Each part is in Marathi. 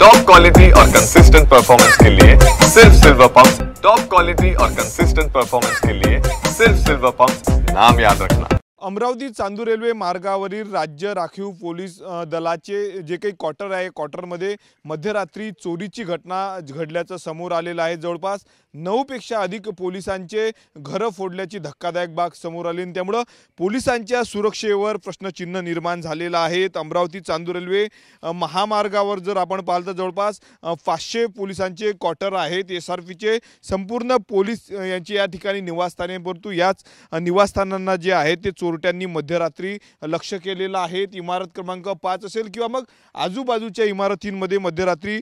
टॉप क्वालिटी और कंसिस्टेंट परफॉर्मेंस के लिए सिर्फ सिल्वर पंप। टॉप क्वालिटी और कंसिस्टेंट परफॉर्मेंस के लिए सिर्फ सिल्वर पंप, नाम याद रखना। अमरावती चांदूर रेल्वे मार्गावरील राज्य राखीव पोलीस दलाचे जे काही क्वार्टर आहे, क्वार्टरमध्ये मध्यरात्री चोरीची घटना घडल्याचं समोर आलेलं आहे। जवळपास 9 पेक्षा अधिक पोलिसांचे घर फोडल्याची धक्कादायक बाब समोर आली आणि त्यामुळे पोलिसांच्या सुरक्षेवर प्रश्नचिन्ह निर्माण झालेलं आहे। अमरावती चांदूर रेल्वे महामार्गावर जर आपण पाहिलं तर जवळपास 500 पोलिसांचे क्वार्टर आहेत। SRPचे संपूर्ण पोलीस यांची या ठिकाणी निवासस्थाने, परंतु याच निवासस्थानांना जे आहे ते चोरट्यांनी मध्यरात्री लक्ष केलेलं आहे। इमारत क्रमांक 5 असेल किंवा मग आजूबाजूच्या इमारतींमध्ये मध्यरात्री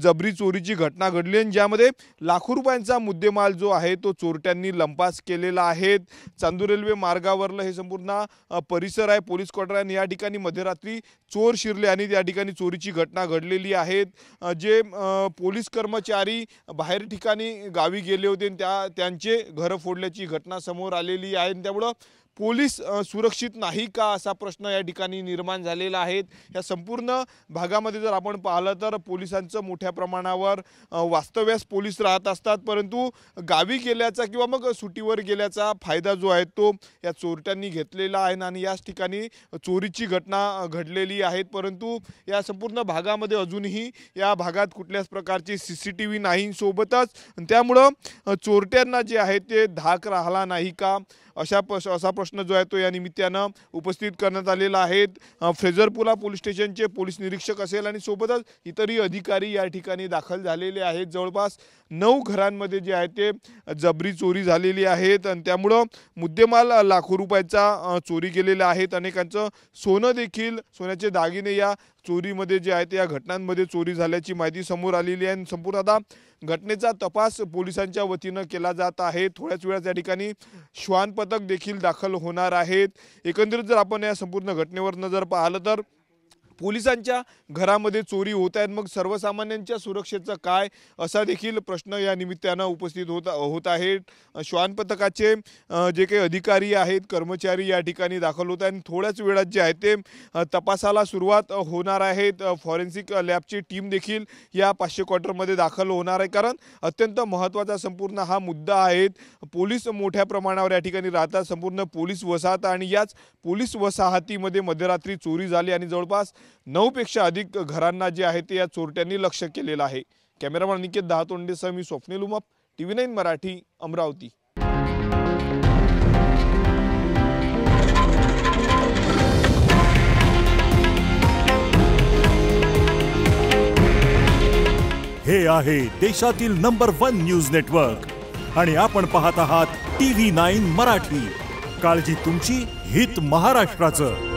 जबरी चोरीची घटना घडली आणि ज्यामध्ये लाखो रुपयांचा मुद्देमाल जो आहे तो चोरट्यांनी लंपास केलेला आहे। चांदूर रेल्वे मार्गावरलं हे संपूर्ण परिसर आहे, पोलीस क्वार्टर आहे। या ठिकाणी मध्यरात्री चोर शिरले आणि त्या ठिकाणी चोरीची घटना घडलेली आहे। जे पोलीस कर्मचारी बाहेर ठिकाणी गावी गेले होते त्यांचे घर फोडल्याची घटना समोर आलेली आहे। त्यामुळे पोलीस सुरक्षित नाही का असा प्रश्न या ठिकाणी निर्माण झालेला आहे। या संपूर्ण भागामध्ये जर आपण पाहिलं तर पोलिसांचं मोठ्या प्रमाणावर वास्तव्यास पोलीस राहत असतात, परंतु गावी गेल्याचा किंवा मग सुट्टीवर गेल्याचा फायदा जो आहे तो या चोरट्यांनी घेतलेला आहे आणि याच ठिकाणी चोरीची घटना घडलेली आहे। परंतु या संपूर्ण भागामध्ये अजूनही या भागात कुठल्याच प्रकारची CCTV नाही, सोबतच त्यामुळे चोरट्यांना जे आहे ते धाक राहिला नाही का असा प्रश्न जो आहे तो या निमित्तानं उपस्थित करण्यात आलेला आहे। फ्रेझरपुरा पोलीस स्टेशनचे पोलीस निरीक्षक असेल आणि सोबतच इतरही अधिकारी या ठिकाणी दाखल झालेले आहेत। जवळपास 9 घरांमध्ये जे आहे ते जबरी चोरी झालेली आहेत आणि त्यामुळे मुद्देमाल लाखो रुपयाचा चोरी केलेले आहेत। अनेकांचं सोनं देखील, सोन्याचे दागिने या चोरीमध्ये जे आहे ते या घटनांमध्ये चोरी झाल्याची माहिती समोर आलेली आहे। संपूर्ण आता घटनेचा तपास पोलिसांच्या वतीनं केला जात आहे। थोड्याच वेळात या ठिकाणी श्वान पथक देखील दाखल होणार आहेत। एकंदरीत जर आपण या संपूर्ण घटनेवर नजर पाहिलं तर पोलिसांच्या घरामध्ये चोरी होत आहेत, मग सर्वसामान्यांच्या सुरक्षेचं काय असा देखील प्रश्न या निमित्तानं उपस्थित होत आहे। श्वान पथकाचे जे काही अधिकारी आहेत, कर्मचारी या ठिकाणी दाखल होत आहेत आणि थोड्याच वेळात जे आहे ते तपासाला सुरुवात होणार आहे। फॉरेन्सिक लॅबची टीम देखील या 500 क्वार्टरमध्ये दाखल होणार आहे, कारण अत्यंत महत्त्वाचा संपूर्ण हा मुद्दा आहे। पोलीस मोठ्या प्रमाणावर या ठिकाणी राहतात, संपूर्ण पोलीस वसाहत आणि याच पोलीस वसाहतीमध्ये मध्यरात्री चोरी झाली आणि जवळपास 9 पेक्षा अधिक घरांना जे आहे ते या चोरट्यांनी लक्ष केलेलं आहे। कॅमेरामॅन निकेत दहातोंडेसह मी स्वप्नील उमप, TV9 मराठी, अमरावती। हे आहे देशातील नंबर 1 न्यूज नेटवर्क आणि आपण पाहत आहात TV9 मराठी। काळजी तुमची, हित महाराष्ट्राचं।